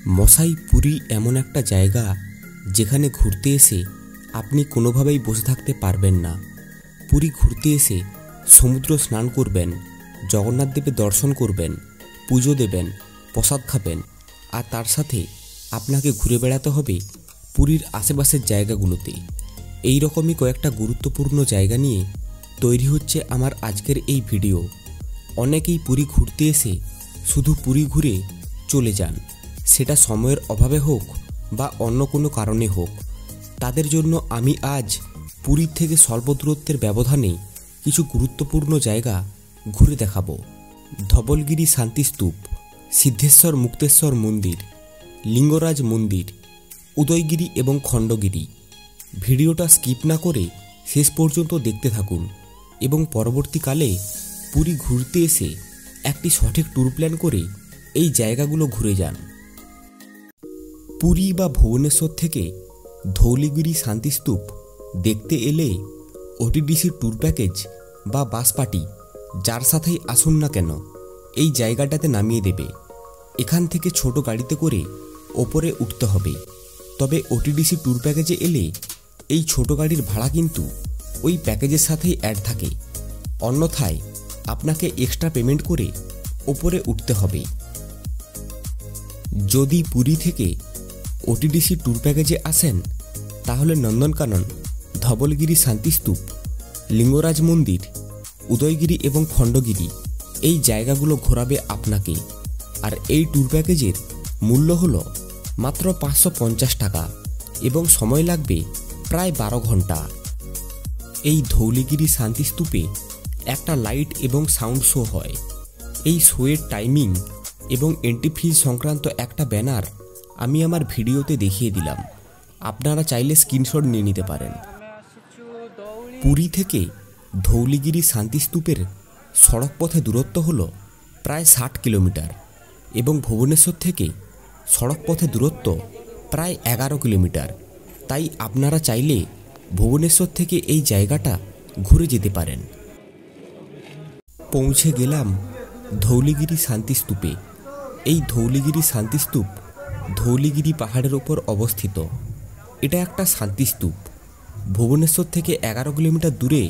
মশাই, পুরী এমন একটা জায়গা যেখানে ঘুরতে এসে আপনি কোনোভাবেই বসে থাকতে পারবেন না। পুরী ঘুরতে এসে সমুদ্র স্নান করবেন, জগন্নাথ দেবের দর্শন করবেন, পুজো দেবেন, প্রসাদ খাবেন, আর তার সাথে আপনাকে ঘুরে বেড়াতে হবে পুরীর আশেপাশের জায়গাগুলোতে। এই রকমই কয়েকটা গুরুত্বপূর্ণ জায়গা নিয়ে তৈরি হচ্ছে আমার আজকের এই ভিডিও। অনেকেই পুরী ঘুরতে এসে শুধু পুরী ঘুরে চলে যান, সেটা সময়ের অভাবে হোক বা অন্য কোনো কারণে হোক। তাদের জন্য আমি আজ পুরীর থেকে স্বল্প দূরত্বের ব্যবধানে কিছু গুরুত্বপূর্ণ জায়গা ঘুরে দেখাবো। ধবলগিরি শান্তিস্তূপ, সিদ্ধেশ্বর মুক্তেশ্বর মন্দির, লিঙ্গরাজ মন্দির, উদয়গিরি এবং খণ্ডগিরি। ভিডিওটা স্কিপ না করে শেষ পর্যন্ত দেখতে থাকুন এবং পরবর্তীকালে পুরী ঘুরতে এসে একটি সঠিক ট্যুর প্ল্যান করে এই জায়গাগুলো ঘুরে যান। পুরী বা ভুবনেশ্বর থেকে ধৌলিগিরি শান্তিস্তূপ দেখতে এলে ওটিডিসি ট্যুর প্যাকেজ বা বাস পার্টি যার সাথেই আসুন না কেন এই জায়গাটাতে নামিয়ে দেবে। এখান থেকে ছোট গাড়িতে করে ওপরে উঠতে হবে। তবে ওটিডিসি ট্যুর প্যাকেজে এলে এই ছোট গাড়ির ভাড়া কিন্তু ওই প্যাকেজের সাথেই অ্যাড থাকে, অন্যথায় আপনাকে এক্সট্রা পেমেন্ট করে ওপরে উঠতে হবে। যদি পুরী থেকে ওটিডিসি ট্যুর প্যাকেজে আসেন তাহলে নন্দনকানন, ধবলগিরি শান্তিস্তূপ, লিঙ্গরাজ মন্দির, উদয়গিরি এবং খণ্ডগিরি এই জায়গাগুলো ঘোরাবে আপনাকে। আর এই ট্যুর প্যাকেজের মূল্য হলো মাত্র 550 টাকা এবং সময় লাগবে প্রায় 12 ঘন্টা। এই ধৌলিগিরি শান্তিস্তূপে একটা লাইট এবং সাউন্ড শো হয়। এই শোয়ের টাইমিং এবং এন্ট্রি ফিজ সংক্রান্ত একটা ব্যানার আমি আমার ভিডিওতে দেখিয়ে দিলাম, আপনারা চাইলে স্ক্রিনশট নিয়ে নিতে পারেন। পুরী থেকে ধৌলিগিরি শান্তিস্তূপের সড়ক পথে দূরত্ব হলো প্রায় 60 কিলোমিটার এবং ভুবনেশ্বর থেকে সড়ক পথে দূরত্ব প্রায় 11 কিলোমিটার। তাই আপনারা চাইলে ভুবনেশ্বর থেকে এই জায়গাটা ঘুরে যেতে পারেন। পৌঁছে গেলাম ধৌলিগিরি শান্তিস্তূপে। এই ধৌলিগিরি শান্তিস্তূপ ধৌলিগিরি পাহাড়ের ওপর অবস্থিত। এটা একটা শান্তিস্তূপ। ভুবনেশ্বর থেকে 11 কিলোমিটার দূরে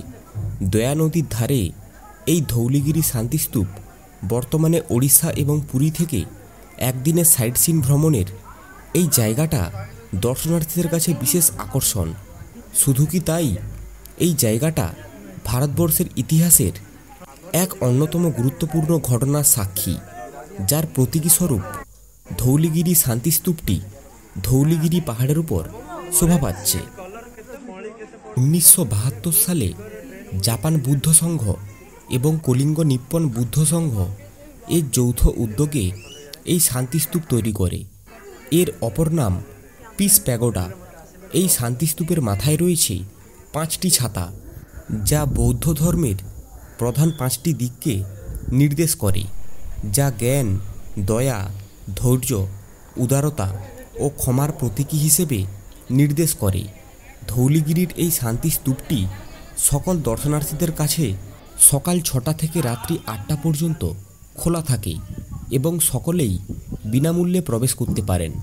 দয়া নদীর ধারে এই ধৌলিগিরি শান্তিস্তূপ বর্তমানে ওড়িশা এবং পুরী থেকে একদিনের সাইট সিন ভ্রমণের এই জায়গাটা দর্শনার্থীদের কাছে বিশেষ আকর্ষণ। শুধু কি তাই, এই জায়গাটা ভারতবর্ষের ইতিহাসের এক অন্যতম গুরুত্বপূর্ণ ঘটনার সাক্ষী, যার প্রতীকী স্বরূপ ধৌলিগিরি শান্তিস্তূপটি ধৌলিগিরি পাহাড়ের উপর শোভা পাচ্ছে। 1972 সালে জাপান বুদ্ধ সংঘ এবং কলিঙ্গ নিপ্পন বুদ্ধ সংঘ এর যৌথ উদ্যোগে এই শান্তিস্তূপ তৈরি করে। এর অপর নাম পিস প্যাগোডা। এই শান্তিস্তূপের মাথায় রয়েছে 5টি ছাতা, যা বৌদ্ধ ধর্মের প্রধান 5টি দিককে নির্দেশ করে, যা জ্ঞান, দয়া, ধৈর্য, উদারতা ও ক্ষমার প্রতীকী হিসেবে নির্দেশ করে। ধৌলিগিরির এই শান্তিস্তূপটি সকল দর্শনার্থীদের কাছে সকাল 6টা থেকে রাত্রি 8টা পর্যন্ত খোলা থাকে এবং সকলেই বিনামূল্যে প্রবেশ করতে পারেন।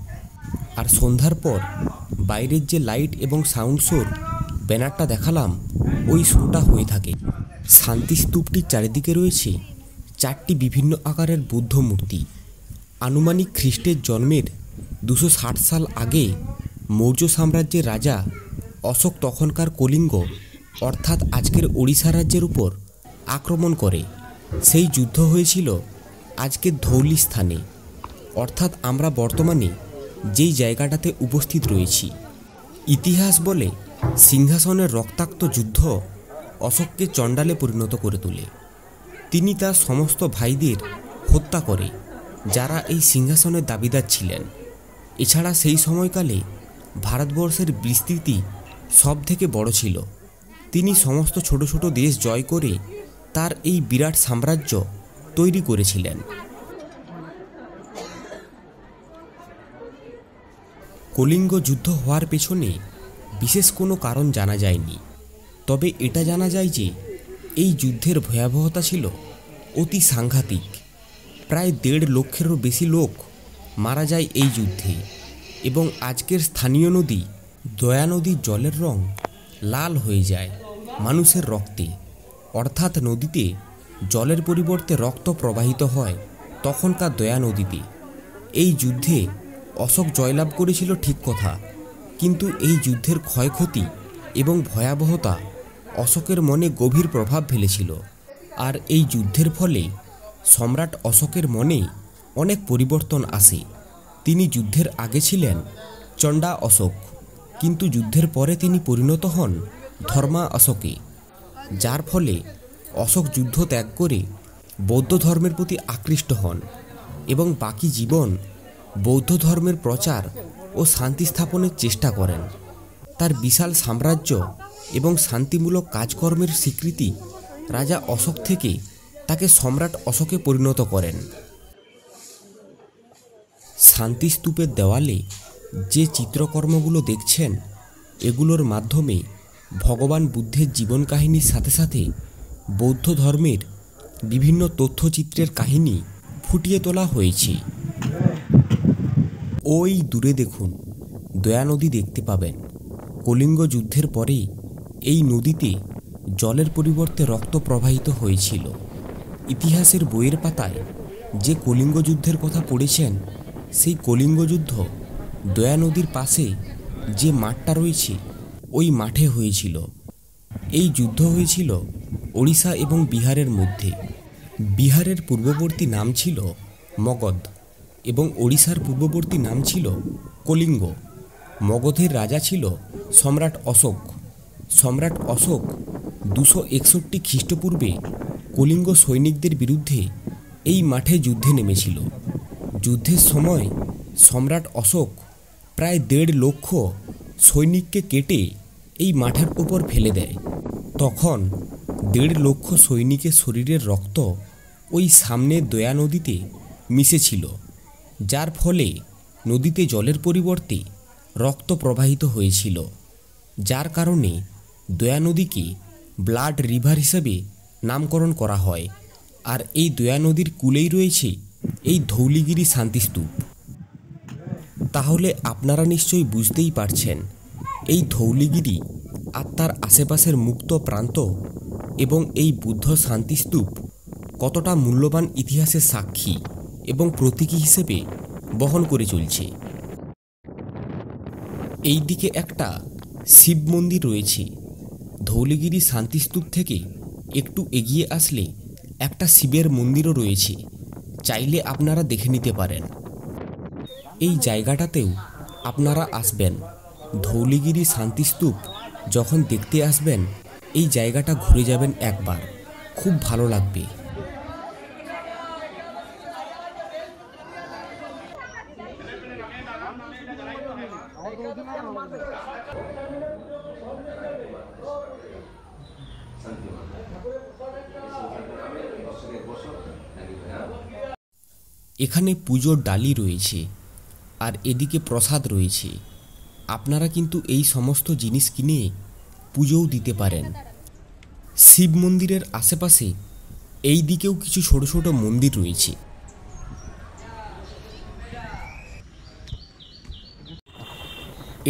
আর সন্ধ্যার পর বাইরের যে লাইট এবং সাউন্ড শোর ব্যানারটা দেখালাম, ওই শোটা হয়ে থাকে। শান্তিস্তূপটির চারিদিকে রয়েছে 4টি বিভিন্ন আকারের বুদ্ধ মূর্তি। আনুমানিক খ্রিস্টের জন্মের 260 সাল আগে মৌর্য সাম্রাজ্যের রাজা অশোক তখনকার কলিঙ্গ অর্থাৎ আজকের ওড়িশা রাজ্যের উপর আক্রমণ করে। সেই যুদ্ধ হয়েছিল আজকের ধৌলি স্থানে, অর্থাৎ আমরা বর্তমানে যেই জায়গাটাতে উপস্থিত রয়েছি। ইতিহাস বলে সিংহাসনের রক্তাক্ত যুদ্ধ অশোককে চণ্ডালে পরিণত করে তোলে। তিনি তার সমস্ত ভাইদের হত্যা করে যারা এই সিংহাসনের দাবিদার ছিলেন। এছাড়া সেই সময়কালে ভারতবর্ষের বিস্তৃতি সব থেকে বড় ছিল। তিনি সমস্ত ছোট ছোট দেশ জয় করে তার এই বিরাট সাম্রাজ্য তৈরি করেছিলেন। কলিঙ্গ যুদ্ধ হওয়ার পেছনে বিশেষ কোনো কারণ জানা যায়নি, তবে এটা জানা যায় যে এই যুদ্ধের ভয়াবহতা ছিল অতি সাংঘাতিক। প্রায় 1.5 লক্ষেরও বেশি লোক মারা যায় এই যুদ্ধে এবং আজকের স্থানীয় নদী দয়া নদীর জলের রং লাল হয়ে যায় মানুষের রক্তে, অর্থাৎ নদীতে জলের পরিবর্তে রক্ত প্রবাহিত হয় তখনকার দয়া নদীতে। এই যুদ্ধে অশোক জয়লাভ করেছিল ঠিক কথা, কিন্তু এই যুদ্ধের ক্ষয়ক্ষতি এবং ভয়াবহতা অশোকের মনে গভীর প্রভাব ফেলেছিল। আর এই যুদ্ধের ফলে সম্রাট অশোকের মনে অনেক পরিবর্তন আসে। তিনি যুদ্ধের আগে ছিলেন চণ্ডা অশোক, কিন্তু যুদ্ধের পরে তিনি পরিণত হন ধর্মা অশোকে, যার ফলে অশোক যুদ্ধ ত্যাগ করে বৌদ্ধ ধর্মের প্রতি আকৃষ্ট হন এবং বাকি জীবন বৌদ্ধ ধর্মের প্রচার ও শান্তি স্থাপনের চেষ্টা করেন। তার বিশাল সাম্রাজ্য এবং শান্তিমূলক কাজকর্মের স্বীকৃতি রাজা অশোক থেকে তাকে সম্রাট অশোকে পরিণত করেন। শান্তিস্তূপের দেওয়ালে যে চিত্রকর্মগুলো দেখছেন, এগুলোর মাধ্যমে ভগবান বুদ্ধের জীবন কাহিনীর সাথে সাথে বৌদ্ধ ধর্মের বিভিন্ন তথ্যচিত্রের কাহিনী ফুটিয়ে তোলা হয়েছে। ওই দূরে দেখুন, দয়া নদী দেখতে পাবেন। কলিঙ্গ যুদ্ধের পরে এই নদীতে জলের পরিবর্তে রক্ত প্রবাহিত হয়েছিল। ইতিহাসের বইয়ের পাতায় যে কলিঙ্গ যুদ্ধের কথা পড়েছেন, সেই কলিঙ্গ যুদ্ধ দয়া নদীর পাশে যে মাঠটা রয়েছে ওই মাঠে হয়েছিল। এই যুদ্ধ হয়েছিল ওড়িশা এবং বিহারের মধ্যে। বিহারের পূর্ববর্তী নাম ছিল মগধ এবং ওড়িশার পূর্ববর্তী নাম ছিল কলিঙ্গ। মগধের রাজা ছিল সম্রাট অশোক। সম্রাট অশোক 261 খ্রিস্টপূর্বে কলিঙ্গ সৈনিকদের বিরুদ্ধে এই মাঠে যুদ্ধে নেমেছিল। যুদ্ধের সময় সম্রাট অশোক প্রায় 1.5 লক্ষ সৈনিককে কেটে এই মাঠের উপর ফেলে দেয়। তখন 1.5 লক্ষ সৈনিকের শরীরের রক্ত ওই সামনের দয়া নদীতে মিশেছিল, যার ফলে নদীতে জলের পরিবর্তে রক্ত প্রবাহিত হয়েছিল, যার কারণে দয়া নদীকে ব্লাড রিভার হিসেবে নামকরণ করা হয়। আর এই দয়া নদীর কূলেই রয়েছে এই ধৌলিগিরি শান্তিস্তূপ। তাহলে আপনারা নিশ্চয়ই বুঝতেই পারছেন এই ধৌলিগিরি আর তার আশেপাশের মুক্ত প্রান্ত এবং এই বুদ্ধ শান্তিস্তূপ কতটা মূল্যবান ইতিহাসের সাক্ষী এবং প্রতীকী হিসেবে বহন করে চলছে। এই দিকে একটা শিব মন্দির রয়েছে। ধৌলিগিরি শান্তিস্তূপ থেকে একটু এগিয়ে আসলে একটা শিবের মন্দিরও রয়েছে, চাইলে আপনারা দেখে নিতে পারেন। এই জায়গাটাতেও আপনারা আসবেন। ধৌলিগিরি শান্তিস্তূপ যখন দেখতে আসবেন, এই জায়গাটা ঘুরে যাবেন একবার, খুব ভালো লাগবে। এখানে পুজোর ডালি রয়েছে আর এদিকে প্রসাদ রয়েছে। আপনারা কিন্তু এই সমস্ত জিনিস কিনে পুজোও দিতে পারেন। শিব মন্দিরের আশেপাশে এই দিকেও কিছু ছোট ছোট মন্দির রয়েছে।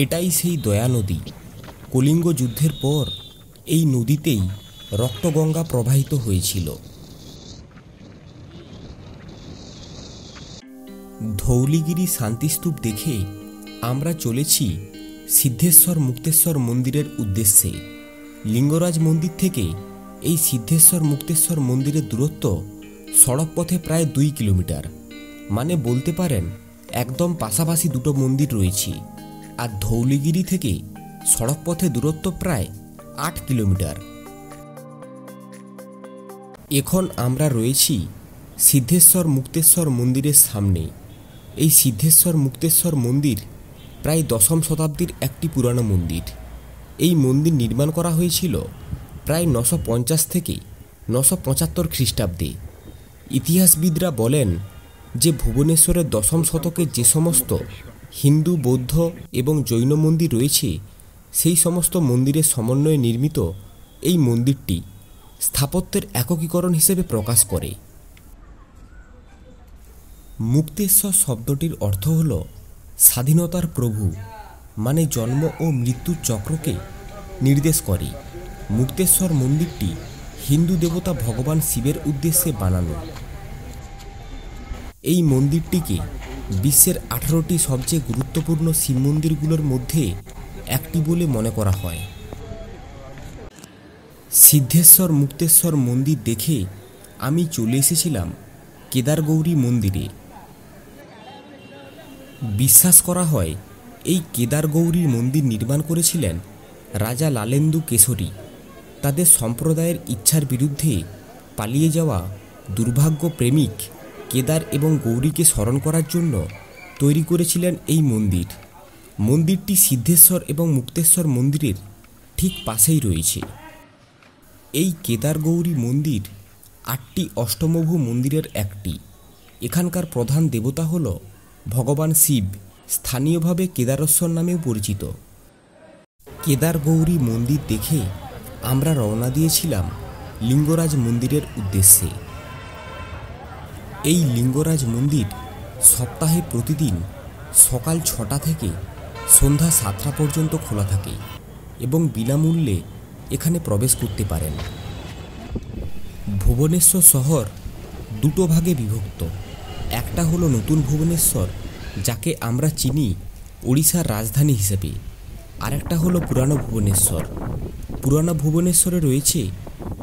এটাই সেই দয়া নদী। কলিঙ্গ যুদ্ধের পর এই নদীতেই রক্তগঙ্গা প্রবাহিত হয়েছিল। ধৌলিগিরি শান্তিস্তূপ দেখে আমরা চলেছি সিদ্ধেশ্বর মুক্তেশ্বর মন্দিরের উদ্দেশ্যে। লিঙ্গরাজ মন্দির থেকে এই সিদ্ধেশ্বর মুক্তেশ্বর মন্দিরের দূরত্ব সড়ক পথে প্রায় 2 কিলোমিটার। মানে বলতে পারেন একদম পাশাপাশি দুটো মন্দির রয়েছে। আর ধৌলিগিরি থেকে সড়ক পথে দূরত্ব প্রায় 8 কিলোমিটার। এখন আমরা রয়েছি সিদ্ধেশ্বর মুক্তেশ্বর মন্দিরের সামনে। এই সিদ্ধেশ্বর মুক্তেশ্বর মন্দির প্রায় 10ম শতাব্দীর একটি পুরানো মন্দির। এই মন্দির নির্মাণ করা হয়েছিল প্রায় 950 থেকে 975 খ্রিস্টাব্দে। ইতিহাসবিদরা বলেন যে ভুবনেশ্বরের 10ম শতকে যে সমস্ত হিন্দু, বৌদ্ধ এবং জৈন মন্দির রয়েছে, সেই সমস্ত মন্দিরের সমন্বয়ে নির্মিত এই মন্দিরটি স্থাপত্যের একীকরণ হিসেবে প্রকাশ করে। মুক্তেশ্বর শব্দটির অর্থ হল স্বাধীনতার প্রভু, মানে জন্ম ও মৃত্যুর চক্রকে নির্দেশ করে। মুক্তেশ্বর মন্দিরটি হিন্দু দেবতা ভগবান শিবের উদ্দেশ্যে বানানো। এই মন্দিরটিকে বিশ্বের 18টি সবচেয়ে গুরুত্বপূর্ণ শিব মন্দিরগুলোর মধ্যে একটি বলে মনে করা হয়। সিদ্ধেশ্বর মুক্তেশ্বর মন্দির দেখে আমি চলে এসেছিলাম কেদারগৌরী মন্দিরে। বিশ্বাস করা হয় এই কেদারগৌরী মন্দির নির্মাণ করেছিলেন রাজা লালেন্দু কেশরী। তাদের সম্প্রদায়ের ইচ্ছার বিরুদ্ধে পালিয়ে যাওয়া দুর্ভাগ্য প্রেমিক কেদার এবং গৌরীকে স্মরণ করার জন্য তৈরি করেছিলেন এই মন্দির। মন্দিরটি সিদ্ধেশ্বর এবং মুক্তেশ্বর মন্দিরের ঠিক পাশেই রয়েছে। এই কেদারগৌরী মন্দির 8টি অষ্টমভু মন্দিরের একটি। এখানকার প্রধান দেবতা হল ভগবান শিব, স্থানীয়ভাবে কেদারেশ্বর নামেও পরিচিত। কেদারগৌরী মন্দির দেখে আমরা রওনা দিয়েছিলাম লিঙ্গরাজ মন্দিরের উদ্দেশ্যে। এই লিঙ্গরাজ মন্দির সপ্তাহে প্রতিদিন সকাল 6টা থেকে সন্ধ্যা 7টা পর্যন্ত খোলা থাকে এবং বিনামূল্যে এখানে প্রবেশ করতে পারেন। ভুবনেশ্বর শহর দুটো ভাগে বিভক্ত। একটা হলো নতুন ভুবনেশ্বর, যাকে আমরা চিনি ওড়িশার রাজধানী হিসেবে। আরেকটা হলো পুরানো ভুবনেশ্বর। পুরানো ভুবনেশ্বরে রয়েছে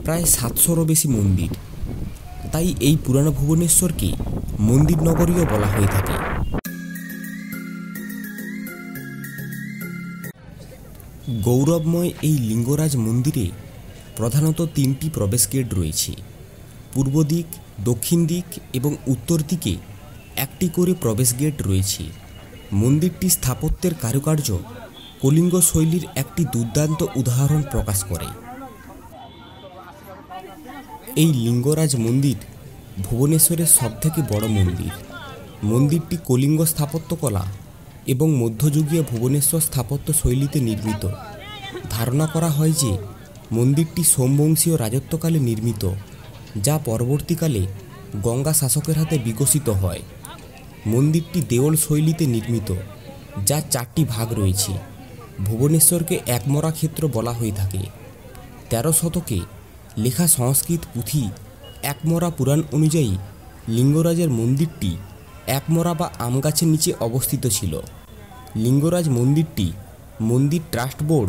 প্রায় 700রও বেশি মন্দির। তাই এই পুরানো ভুবনেশ্বরকে মন্দির নগরীও বলা হয়ে থাকে। গৌরবময় এই লিঙ্গরাজ মন্দিরে প্রধানত 3টি প্রবেশ গেট রয়েছে। পূর্ব দিক, দক্ষিণ দিক এবং উত্তর দিকে একটি করে প্রবেশ গেট রয়েছে। মন্দিরটি স্থাপত্যের কারুকার্য কলিঙ্গ শৈলীর একটি দুর্দান্ত উদাহরণ প্রকাশ করে। এই লিঙ্গরাজ মন্দির ভুবনেশ্বরের সবথেকে বড় মন্দির। মন্দিরটি কলিঙ্গ স্থাপত্যকলা এবং মধ্যযুগীয় ভুবনেশ্বর স্থাপত্য শৈলীতে নির্মিত। ধারণা করা হয় যে মন্দিরটি সোমবংশীয় রাজত্বকালে নির্মিত, যা পরবর্তীকালে গঙ্গা শাসকের হাতে বিকশিত হয়। মন্দিরটি দেওল শৈলীতে নির্মিত, যা 4টি ভাগ রয়েছে। ভুবনেশ্বরকে একমরা ক্ষেত্র বলা হয়ে থাকে। 13 শতকে লেখা সংস্কৃত পুঁথি একমরা পুরাণ অনুযায়ী লিঙ্গরাজের মন্দিরটি একমরা বা আম গাছের নিচে অবস্থিত ছিল। লিঙ্গরাজ মন্দিরটি মন্দির ট্রাস্ট বোর্ড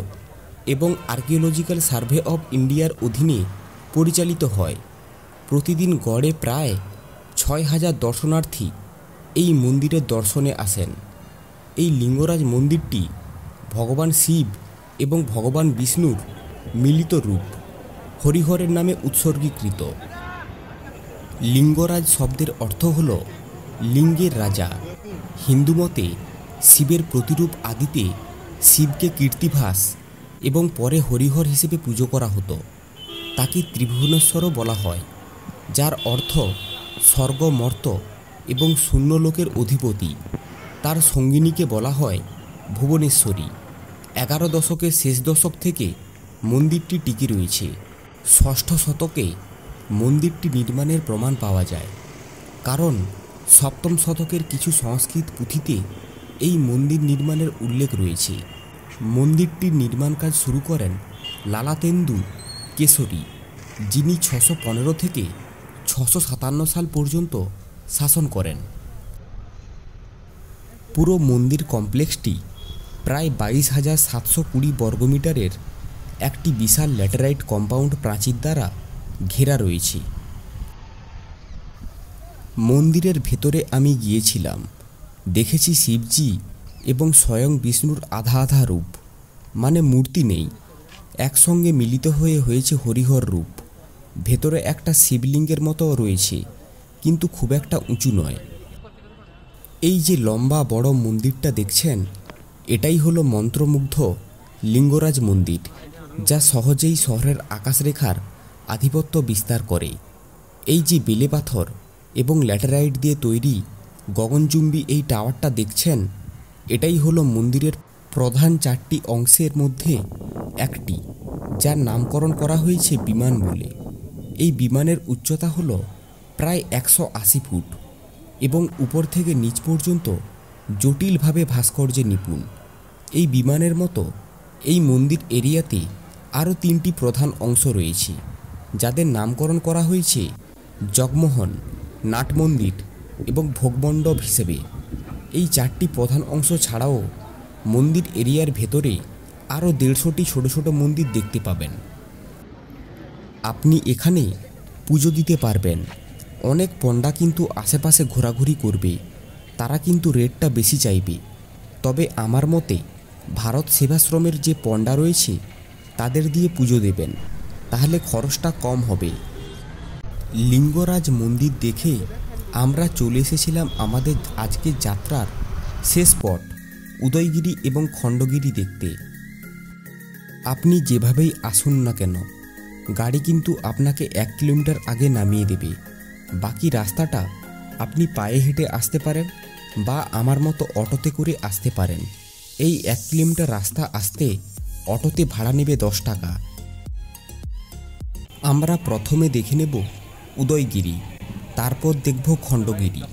এবং আর্কিওলজিক্যাল সার্ভে অফ ইন্ডিয়ার অধীনে পরিচালিত হয়। প্রতিদিন গড়ে প্রায় 6000 দর্শনার্থী এই মন্দিরের দর্শনে আসেন। এই লিঙ্গরাজ মন্দিরটি ভগবান শিব এবং ভগবান বিষ্ণুর মিলিত রূপ হরিহরের নামে উৎসর্গীকৃত। লিঙ্গরাজ শব্দের অর্থ হল লিঙ্গের রাজা। হিন্দু মতে শিবের প্রতিরূপ আদিতে শিবকে কীর্তিভাস এবং পরে হরিহর হিসেবে পুজো করা হতো। তাকে ত্রিভুবনেশ্বরও বলা হয়, যার অর্থ স্বর্গ, মর্ত এবং শূন্যলোকের অধিপতি। তার সঙ্গিনীকে বলা হয় ভুবনেশ্বরী। 11 দশকের শেষ দশক থেকে মন্দিরটি টিকে রয়েছে। 6ষ্ঠ শতকে মন্দিরটি নির্মাণের প্রমাণ পাওয়া যায়, কারণ 7ম শতকের কিছু সংস্কৃত পুঁথিতে এই মন্দির নির্মাণের উল্লেখ রয়েছে। মন্দিরটির নির্মাণ কাজ শুরু করেন লালাতেন্দু কেশরী, যিনি 615 থেকে 657 সাল পর্যন্ত শাসন করেন। পুরো মন্দির কমপ্লেক্সটি প্রায় 22,720 বর্গমিটারের একটি বিশাল ল্যাটেরাইট কম্পাউন্ড প্রাচীর দ্বারা ঘেরা রয়েছে। মন্দিরের ভেতরে আমি গিয়েছিলাম। দেখেছি শিবজি এবং স্বয়ং বিষ্ণুর আধা আধা রূপ, মানে মূর্তি নেই, একসঙ্গে মিলিত হয়ে হয়েছে হরিহর রূপ। ভেতরে একটা শিবলিঙ্গের মতো রয়েছে, কিন্তু খুব একটা উঁচু নয়। এই যে লম্বা বড় মন্দিরটা দেখছেন, এটাই হলো মন্ত্রমুগ্ধ লিঙ্গরাজ মন্দির, যা সহজেই শহরের আকাশরেখার আধিপত্য বিস্তার করে। এই যে বেলে পাথর এবং ল্যাটেরাইট দিয়ে তৈরি গগনচুম্বী এই টাওয়ারটা দেখছেন, এটাই হলো মন্দিরের প্রধান 4টি অংশের মধ্যে একটি, যার নামকরণ করা হয়েছে বিমান বলে। এই বিমানের উচ্চতা হলো প্রায় 180 ফুট। এবং উপর থেকে নিচ পর্যন্ত জটিলভাবে ভাস্কর্যে নিপুণ। এই বিমানের মতো এই মন্দির এরিয়াতে আরও 3টি প্রধান অংশ রয়েছে, যাদের নামকরণ করা হয়েছে জগমোহন, নাট মন্দির এবং ভোগমণ্ডপ হিসেবে। এই 4টি প্রধান অংশ ছাড়াও মন্দির এরিয়ার ভেতরে আরও 150টি ছোট ছোট মন্দির দেখতে পাবেন। আপনি এখানে পুজো দিতে পারবেন। অনেক পণ্ডা কিন্তু আশেপাশে ঘোরাঘুরি করবে, তারা কিন্তু রেটটা বেশি চাইবে। তবে আমার মতে ভারত সেবাশ্রমের যে পণ্ডা রয়েছে তাদের দিয়ে পুজো দেবেন, তাহলে খরচটা কম হবে। লিঙ্গরাজ মন্দির দেখে আমরা চলে এসেছিলাম আমাদের আজকের যাত্রার শেষ স্পট উদয়গিরি এবং খণ্ডগিরি দেখতে। আপনি যেভাবেই আসুন না কেন, গাড়ি কিন্তু আপনাকে 1 কিলোমিটার আগে নামিয়ে দেবে। বাকি রাস্তাটা আপনি পায়ে হেঁটে আসতে পারেন বা আমার মতো অটোতে করে আসতে পারেন। এই 1 কিলোমিটার রাস্তা আসতে অটোতে ভাড়া নেবে 10 টাকা। আমরা প্রথমে দেখে নেব উদয়গিরি, তারপর দেখব খণ্ডগিরি।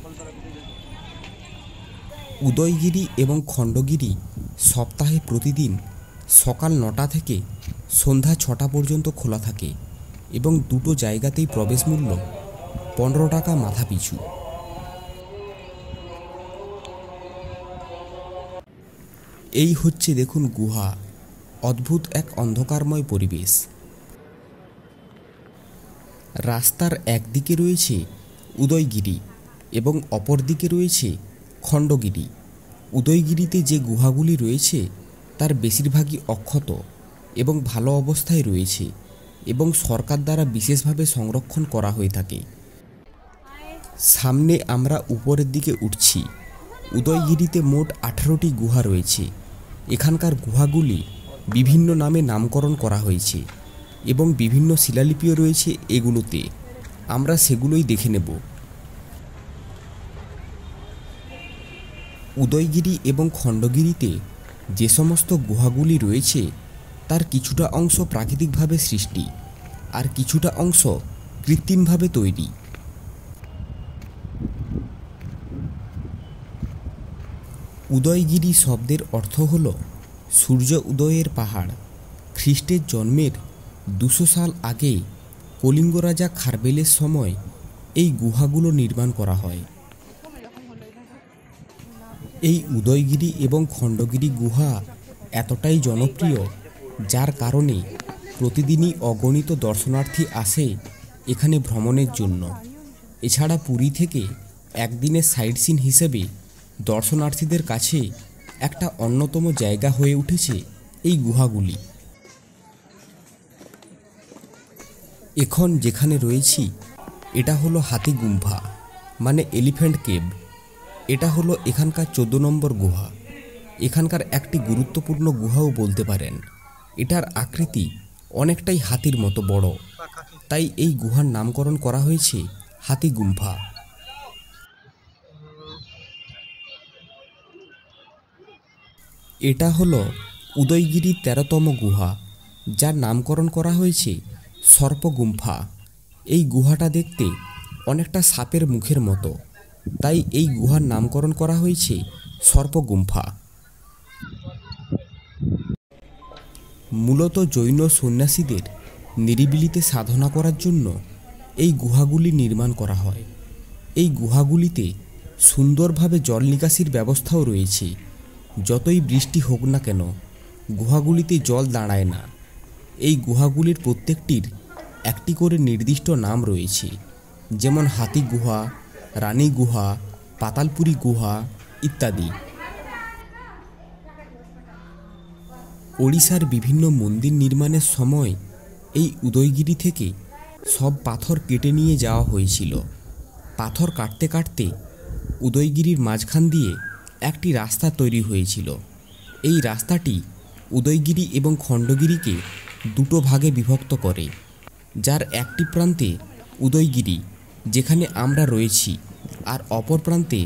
উদয়গিরি এবং খণ্ডগিরি সপ্তাহে প্রতিদিন সকাল 9টা থেকে সন্ধ্যা 6টা পর্যন্ত খোলা থাকে এবং দুটো জায়গাতেই প্রবেশ মূল্য 15 টাকা মাথা পিছু। এই হচ্ছে দেখুন গুহা, অদ্ভুত এক অন্ধকারময় পরিবেশ। রাস্তার একদিকে রয়েছে উদয়গিরি এবং অপর দিকে রয়েছে খণ্ডগিরি। উদয়গিরিতে যে গুহাগুলি রয়েছে তার বেশিরভাগই অক্ষত এবং ভালো অবস্থায় রয়েছে এবং সরকার দ্বারা বিশেষভাবে সংরক্ষণ করা হয়ে থাকে। সামনে আমরা উপরের দিকে উঠছি। উদয়গিরিতে মোট 18টি গুহা রয়েছে। এখানকার গুহাগুলি বিভিন্ন নামে নামকরণ করা হয়েছে এবং বিভিন্ন শিলালিপিও রয়েছে এগুলোতে। আমরা সেগুলোই দেখে নেব। উদয়গিরি এবং খণ্ডগিরিতে যে সমস্ত গুহাগুলি রয়েছে তার কিছুটা অংশ প্রাকৃতিকভাবে সৃষ্টি আর কিছুটা অংশ কৃত্রিমভাবে তৈরি। উদয়গিরি শব্দের অর্থ হল সূর্য উদয়ের পাহাড়। খ্রিস্টের জন্মের 200 সাল আগে কলিঙ্গ রাজা খারবেলের সময় এই গুহাগুলো নির্মাণ করা হয়। এই উদয়গিরি এবং খণ্ডগিরি গুহা এতটাই জনপ্রিয় যার কারণে প্রতিদিনই অগণিত দর্শনার্থী আসে এখানে ভ্রমণের জন্য। এছাড়া পুরী থেকে একদিনের সাইট সিন হিসেবে দর্শনার্থীদের কাছে একটা অন্যতম জায়গা হয়ে উঠেছে এই গুহাগুলি। এখন যেখানে রয়েছি এটা হলো হাতি গুম্ফা, মানে এলিফ্যান্ট কেভ। এটা হলো এখানকার 14 নম্বর গুহা। এখানকার একটি গুরুত্বপূর্ণ গুহাও বলতে পারেন। এটার আকৃতি অনেকটাই হাতির মতো বড়, তাই এই গুহার নামকরণ করা হয়েছে হাতি গুম্ফা। এটা হলো উদয়গিরির 13তম গুহা, যার নামকরণ করা হয়েছে সর্পগুম্ফা। এই গুহাটা দেখতে অনেকটা সাপের মুখের মতো, তাই এই গুহার নামকরণ করা হয়েছে সর্পগুম্ফা। মূলত জৈন সন্ন্যাসীদের নিরিবিলিতে সাধনা করার জন্য এই গুহাগুলি নির্মাণ করা হয়। এই গুহাগুলিতে সুন্দরভাবে জল নিকাশির ব্যবস্থাও রয়েছে। যতই বৃষ্টি হোক না কেন গুহাগুলিতে জল দাঁড়ায় না। এই গুহাগুলির প্রত্যেকটির একটি করে নির্দিষ্ট নাম রয়েছে, যেমন হাতি গুহা, রানী গুহা, পাতালপুরী গুহা ইত্যাদি। ওড়িশার বিভিন্ন মন্দির নির্মাণের সময় এই উদয়গিরি থেকে সব পাথর কেটে নিয়ে যাওয়া হয়েছিল। পাথর কাটতে কাটতে উদয়গিরির মাঝখান দিয়ে একটি রাস্তা তৈরি হয়েছিল। এই রাস্তাটি উদয়গিরি এবং খণ্ডগিরিকে দুটো ভাগে বিভক্ত করে, যার একটি প্রান্তে উদয়গিরি, যেখানে আমরা রয়েছি, আর অপর প্রান্তে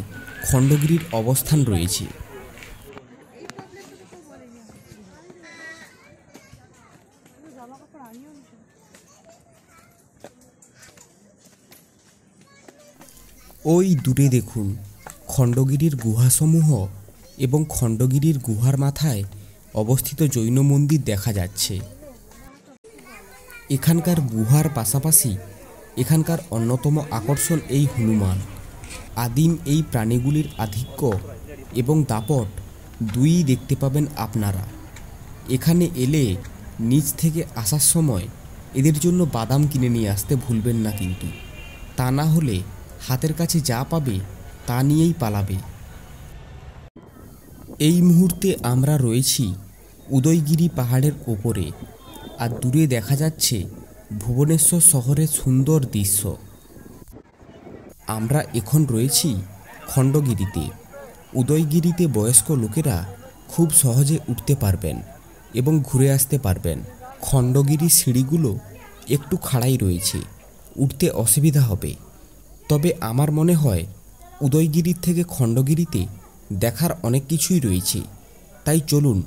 খণ্ডগিরির অবস্থান রয়েছে। ওই দূরে দেখুন খণ্ডগিরির গুহাসমূহ এবং খণ্ডগিরির গুহার মাথায় অবস্থিত জৈন মন্দির দেখা যাচ্ছে। এখানকার গুহার পাশাপাশি এখানকার অন্যতম আকর্ষণ এই হনুমান। আদিম এই প্রাণীগুলির আধিক্য এবং দাপট দুইই দেখতে পাবেন আপনারা। এখানে এলে নিচ থেকে আসার সময় এদের জন্য বাদাম কিনে নিয়ে আসতে ভুলবেন না কিন্তু, তা না হলে হাতের কাছে যা পাবে তা নিয়েই পালাবে। এই মুহূর্তে আমরা রয়েছি উদয়গিরি পাহাড়ের ওপরে, আর দূরে দেখা যাচ্ছে ভুবনেশ্বর শহরের সুন্দর দৃশ্য। আমরা এখন রয়েছি খণ্ডগিরিতে। উদয়গিরিতে বয়স্ক লোকেরা খুব সহজে উঠতে পারবেন এবং ঘুরে আসতে পারবেন। খণ্ডগিরির সিঁড়িগুলো একটু খাড়াই রয়েছে, উঠতে অসুবিধা হবে। তবে আমার মনে হয় উদয়গিরির থেকে খণ্ডগিরিতে দেখার অনেক কিছুই রয়েছে, তাই চলুন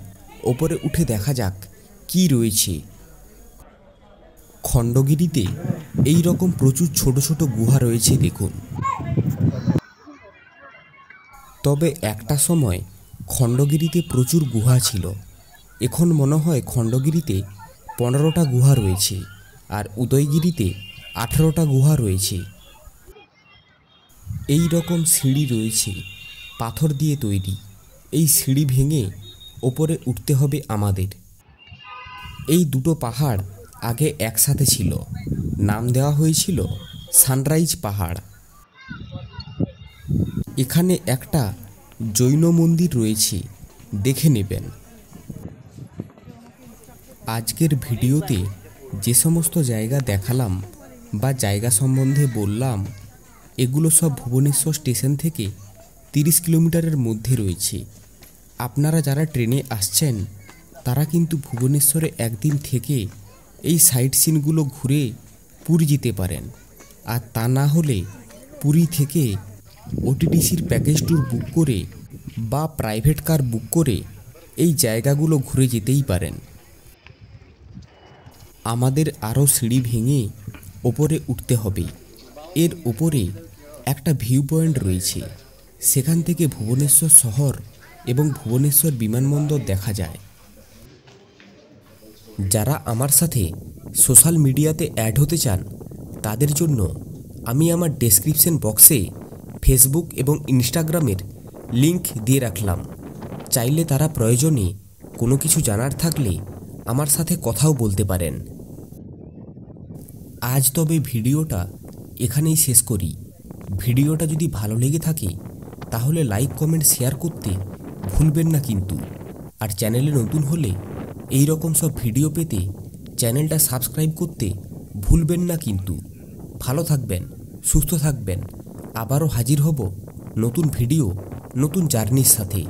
ওপরে উঠে দেখা যাক কি রয়েছে। খণ্ডগিরিতে এই রকম প্রচুর ছোট ছোট গুহা রয়েছে দেখুন। তবে একটা সময় খণ্ডগিরিতে প্রচুর গুহা ছিল। এখন মনে হয় খণ্ডগিরিতে 15টা গুহা রয়েছে আর উদয়গিরিতে 18টা গুহা রয়েছে। এই রকম সিঁড়ি রয়েছে, পাথর দিয়ে তৈরি। এই সিঁড়ি ভেঙে ওপরে উঠতে হবে আমাদের। এই দুটো পাহাড় আগে একসাথে ছিল, নাম দেওয়া হয়েছিল সানরাইজ পাহাড়। এখানে একটা জৈন মন্দির রয়েছে, দেখে নেবেন। আজকের ভিডিওতে যে সমস্ত জায়গা দেখালাম বা জায়গা সম্বন্ধে বললাম, এগুলো সব ভুবনেশ্বর স্টেশন থেকে 30 কিলোমিটারের মধ্যে রয়েছে। আপনারা যারা ট্রেনে আসছেন তারা কিন্তু ভুবনেশ্বরে একদিন থেকে এই সাইট সিনগুলো ঘুরে পুরী যেতে পারেন। আর তা না হলে পুরী থেকে ওটিটিসির প্যাকেজ ট্যুর বুক করে বা প্রাইভেট কার বুক করে এই জায়গাগুলো ঘুরে যেতেই পারেন। আমাদের আরও সিঁড়ি ভেঙে ওপরে উঠতে হবে। এর ওপরে একটা ভিউ পয়েন্ট রয়েছে, সেখান থেকে ভুবনেশ্বর শহর এবং ভুবনেশ্বর বিমানবন্দর দেখা যায়। যারা আমার সাথে সোশ্যাল মিডিয়াতে অ্যাড হতে চান তাদের জন্য আমি আমার ডেসক্রিপশন বক্সে ফেসবুক এবং ইনস্টাগ্রামের লিংক দিয়ে রাখলাম। চাইলে তারা প্রয়োজনে কোনো কিছু জানার থাকলে আমার সাথে কথাও বলতে পারেন। আজ তবে ভিডিওটা এখানেই শেষ করি। ভিডিওটা যদি ভালো লেগে থাকে তাহলে লাইক কমেন্ট শেয়ার করতে ভুলবেন না কিন্তু। আর চ্যানেলে নতুন হলে এই রকম সব ভিডিও পেতে চ্যানেলটা সাবস্ক্রাইব করতে ভুলবেন না কিন্তু। ভালো থাকবেন, সুস্থ থাকবেন। আবারও হাজির হব নতুন ভিডিও, নতুন জার্নির সাথে।